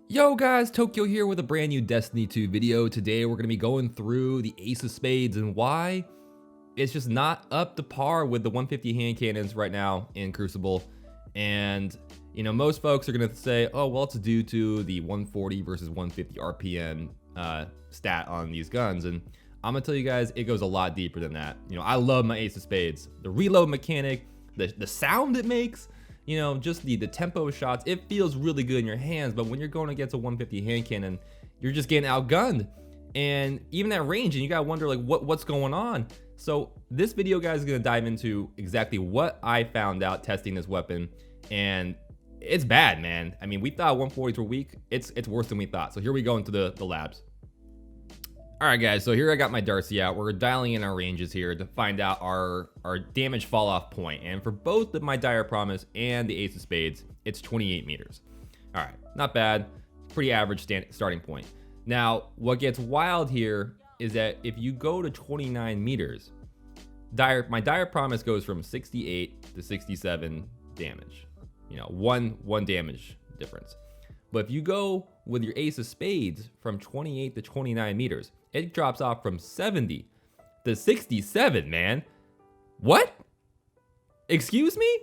Yo guys, Tokyo here with a brand new Destiny 2 video. Today we're going to be going through the Ace of Spades and why it's just not up to par with the 150 hand cannons right now in Crucible. And you know, most folks are going to say, oh well, it's due to the 140 versus 150 RPM stat on these guns. And I'm gonna tell you guys, it goes a lot deeper than that. You know, I love my Ace of Spades. The reload mechanic, the sound it makes, you know, just the tempo shots, it feels really good in your hands. But when you're going against a 150 hand cannon, you're just getting outgunned. And even at range, and you gotta wonder like what's going on. So this video, guys, is gonna dive into exactly what I found out testing this weapon, and it's bad, man. I mean, we thought 140s were weak. It's worse than we thought. So here we go into the labs. All right, guys, so here I got my Darcy out. We're dialing in our ranges here to find out our damage fall off point. And for both of my Dire Promise and the Ace of Spades, it's 28 meters. All right, not bad. Pretty average starting point. Now, what gets wild here is that if you go to 29 meters, my Dire Promise goes from 68 to 67 damage. You know, one damage difference. But if you go with your Ace of Spades from 28 to 29 meters, it drops off from 70 to 67, man. What? Excuse me?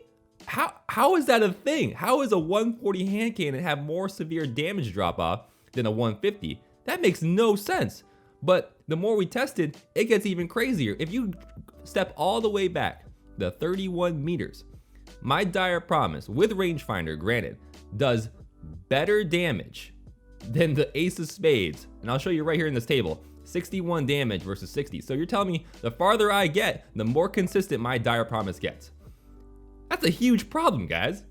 How is that a thing? How is a 140 hand cannon have more severe damage drop off than a 150? That makes no sense. But the more we tested, it gets even crazier. If you step all the way back the 31 meters, my Dire Promise with rangefinder, granted, does better damage than the Ace of Spades. And I'll show you right here in this table, 61 damage versus 60. So you're telling me the farther I get, the more consistent my Dire Promise gets. That's a huge problem, guys.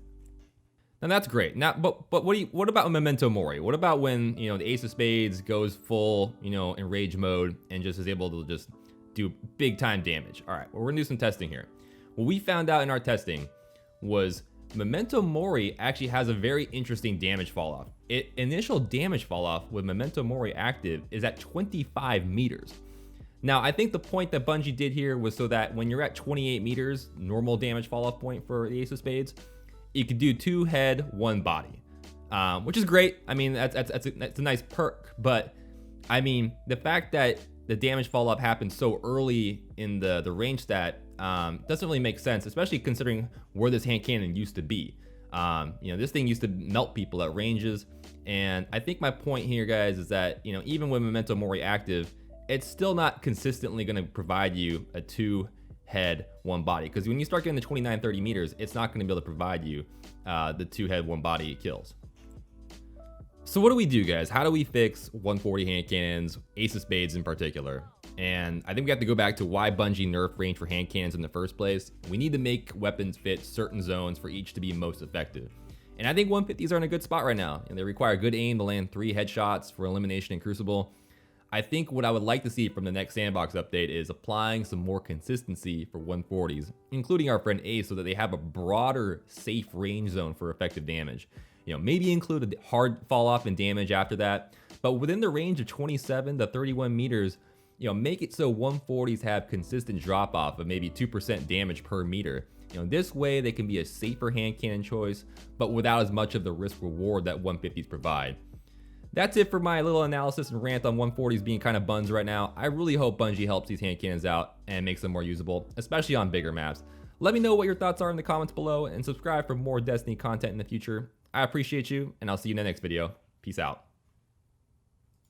Now that's great. Now, but what about Memento Mori? What about when, you know, the Ace of Spades goes full, you know, in rage mode and just is able to just do big time damage? All right, well, we're gonna do some testing here. What we found out in our testing was Memento Mori actually has a very interesting damage fall off. Initial damage fall off with Memento Mori active is at 25 meters. Now, I think the point that Bungie did here was so that when you're at 28 meters, normal damage fall off point for the Ace of Spades, you could do 2 head, 1 body, which is great. I mean, that's a nice perk, but I mean, the fact that the damage fall off happens so early in the range stat doesn't really make sense, especially considering where this hand cannon used to be. You know, this thing used to melt people at ranges, and I think my point here, guys, is that, you know, even with Memento Mori active, it's still not consistently going to provide you a 2 head, 1 body, because when you start getting to 29-30 meters, it's not going to be able to provide you the 2 head, 1 body kills. So what do we do, guys? How do we fix 140 hand cannons, Ace of Spades in particular? And I think we have to go back to why Bungie nerfed range for hand cannons in the first place. We need to make weapons fit certain zones for each to be most effective. And I think 150s are in a good spot right now, and they require good aim to land 3 headshots for elimination in Crucible. I think what I would like to see from the next sandbox update is applying some more consistency for 140s, including our friend Ace, so that they have a broader safe range zone for effective damage. You know, maybe include a hard fall off in damage after that, but within the range of 27 to 31 meters, you know, make it so 140s have consistent drop off of maybe 2% damage per meter. You know, this way they can be a safer hand cannon choice, but without as much of the risk reward that 150s provide. That's it for my little analysis and rant on 140s being kind of buns right now. I really hope Bungie helps these hand cannons out and makes them more usable, especially on bigger maps. Let me know what your thoughts are in the comments below, and subscribe for more Destiny content in the future. I appreciate you, and I'll see you in the next video. Peace out.